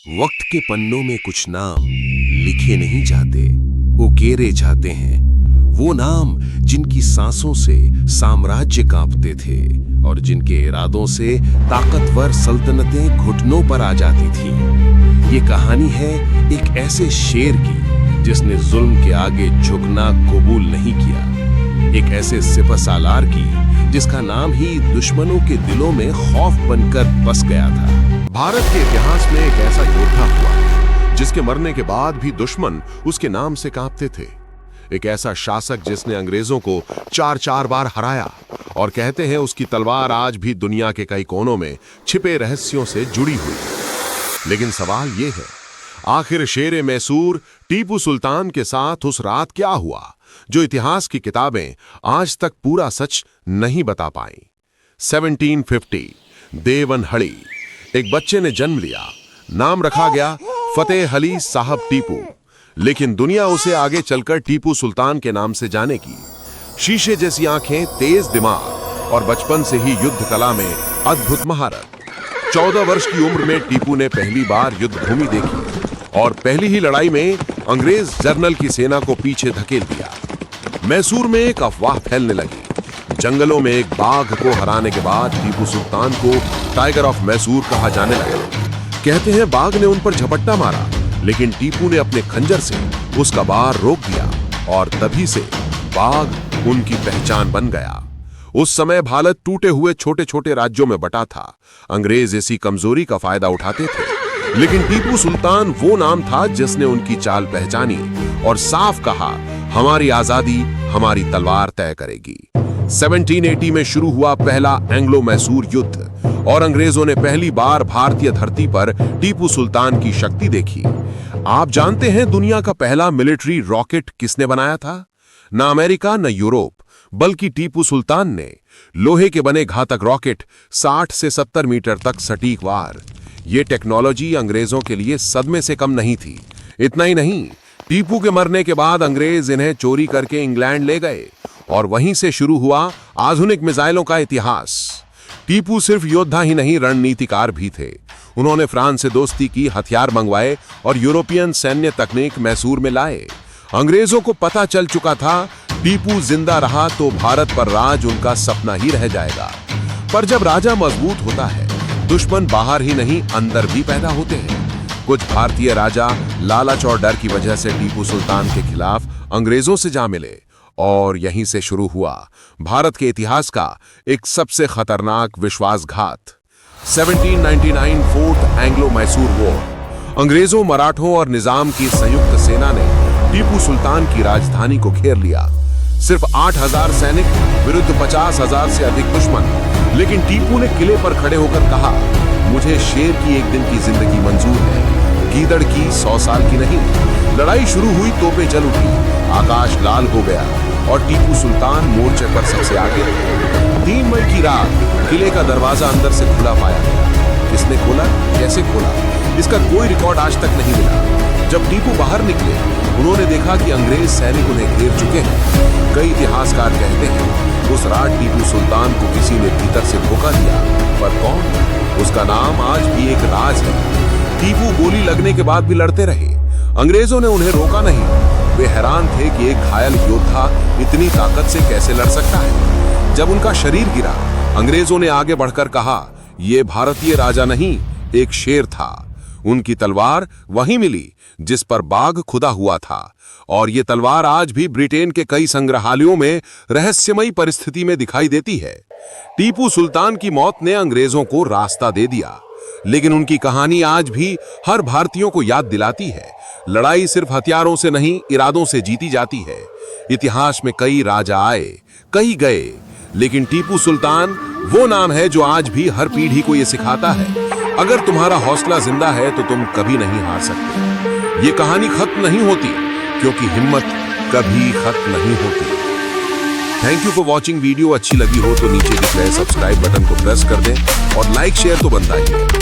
वक्त के पन्नों में कुछ नाम लिखे नहीं जाते, उकेरे जाते हैं। वो नाम जिनकी सांसों से साम्राज्य कांपते थे और जिनके इरादों से ताकतवर सल्तनतें घुटनों पर आ जाती थी। ये कहानी है एक ऐसे शेर की जिसने जुल्म के आगे झुकना कबूल नहीं किया, एक ऐसे सिपहसालार की जिसका नाम ही दुश्मनों के दिलों में खौफ बनकर बस गया था। भारत के इतिहास में एक ऐसा योद्धा हुआ जिसके मरने के बाद भी दुश्मन उसके नाम से कांपते थे। एक ऐसा शासक जिसने अंग्रेजों को चार बार हराया और कहते हैं उसकी तलवार आज भी दुनिया के कई कोनों में छिपे रहस्यों से जुड़ी हुई। लेकिन सवाल यह है, आखिर शेर मैसूर टीपू सुल्तान के साथ उस रात क्या हुआ जो इतिहास की किताबें आज तक पूरा सच नहीं बता पाई। 1750 देवनहळ्ळी एक बच्चे ने जन्म लिया, नाम रखा गया फतेह अली साहब टीपू, लेकिन दुनिया उसे आगे चलकर टीपू सुल्तान के नाम से जानेगी। शीशे जैसी आंखें, तेज दिमाग और बचपन से ही युद्ध कला में अद्भुत महारत। 14 वर्ष की उम्र में टीपू ने पहली बार युद्ध भूमि देखी और पहली ही लड़ाई में अंग्रेज जर्नल की सेना को पीछे धकेल दिया। मैसूर में एक अफवाह फैलने लगी। जंगलों में एक बाघ को हराने के बाद टीपू सुल्तान को टाइगर ऑफ मैसूर कहा जाने लगा। कहते हैं बाघ ने उन पर झपट्टा मारा, लेकिन टीपू ने अपने खंजर से उसका वार रोक दिया और तभी से बाघ उनकी पहचान बन गया। उस समय भारत टूटे हुए छोटे छोटे राज्यों में बटा था। अंग्रेज इसी कमजोरी का फायदा उठाते थे, लेकिन टीपू सुल्तान वो नाम था जिसने उनकी चाल पहचानी और साफ कहा, हमारी आजादी हमारी तलवार तय करेगी। 1780 में शुरू हुआ पहला एंग्लो मैसूर युद्ध और अंग्रेजों ने पहली बार भारतीय धरती पर टीपू सुल्तान की शक्ति देखी। आप जानते हैं दुनिया का पहला मिलिट्री रॉकेट किसने बनाया था? न अमेरिका न यूरोप, बल्कि टीपू सुल्तान ने। लोहे के बने घातक रॉकेट 60 से 70 मीटर तक सटीक वार। ये टेक्नोलॉजी अंग्रेजों के लिए सदमे से कम नहीं थी। इतना ही नहीं, टीपू के मरने के बाद अंग्रेज इन्हें चोरी करके इंग्लैंड ले गए और वहीं से शुरू हुआ आधुनिक मिसाइलों का इतिहास। टीपू सिर्फ योद्धा ही नहीं, रणनीतिकार भी थे। उन्होंने फ्रांस से दोस्ती की, हथियार मंगवाए और यूरोपियन सैन्य तकनीक मैसूर में लाए। अंग्रेजों को पता चल चुका था टीपू जिंदा रहा तो भारत पर राज उनका सपना ही रह जाएगा। पर जब राजा मजबूत होता है, दुश्मन बाहर ही नहीं अंदर भी पैदा होते हैं। कुछ भारतीय राजा लालच और डर की वजह से टीपू सुल्तान के खिलाफ अंग्रेजों से जा मिले और यहीं से शुरू हुआ भारत के इतिहास का एक सबसे खतरनाक विश्वासघात। 1799 फोर्थ एंग्लो मैसूर वॉर। अंग्रेजों, मराठों और निजाम की संयुक्त सेना ने टीपू सुल्तान की राजधानी को घेर लिया। सिर्फ 8000 सैनिक विरुद्ध 50,000 से अधिक दुश्मन। लेकिन टीपू ने किले पर खड़े होकर कहा, मुझे शेर की एक दिन की जिंदगी मंजूर है, गीदड़ की 100 साल की नहीं। लड़ाई शुरू हुई, तोपें जल उठी, आकाश लाल हो गया और टीपू सुल्तान मोर्चे पर सबसे आगे रहे। 3 मई की रात किले का दरवाजा अंदर से खुला पाया गया। किसने खोला, कैसे खोला, इसका कोई रिकॉर्ड आज तक नहीं मिला। जब टीपू बाहर निकले, उन्होंने देखा कि अंग्रेज सैनिक उन्हें घेर चुके हैं। कई इतिहासकार कहते हैं उस रात टीपू सुल्तान को किसी ने भीतर से धोखा दिया, पर कौन, उसका नाम आज भी एक राज है। टीपू गोली लगने के बाद भी लड़ते रहे। अंग्रेजों ने उन्हें रोका नहीं। वे हैरान थे कि एक घायल योद्धा इतनी ताकत से कैसे लड़ सकता है। जब उनका शरीर गिरा, अंग्रेजों ने आगे बढ़कर कहा, यह भारतीय राजा नहीं, एक शेर था। उनकी तलवार वहीं मिली जिस पर बाघ खुदा हुआ था और ये तलवार आज भी ब्रिटेन के कई संग्रहालयों में रहस्यमयी परिस्थिति में दिखाई देती है। टीपू सुल्तान की मौत ने अंग्रेजों को रास्ता दे दिया, लेकिन उनकी कहानी आज भी हर भारतीयों को याद दिलाती है, लड़ाई सिर्फ हथियारों से नहीं, इरादों से जीती जाती है। इतिहास में कई राजा आए, कई गए, लेकिन टीपू सुल्तान वो नाम है जो आज भी हर पीढ़ी को ये सिखाता है, अगर तुम्हारा हौसला जिंदा है तो तुम कभी नहीं हार सकते। ये कहानी खत्म नहीं होती, क्योंकि हिम्मत कभी खत्म नहीं होती। Thank you for watching. Video अच्छी लगी हो तो नीचे दिख रहे सब्सक्राइब बटन को प्रेस कर दें और लाइक शेयर तो बनता ही है।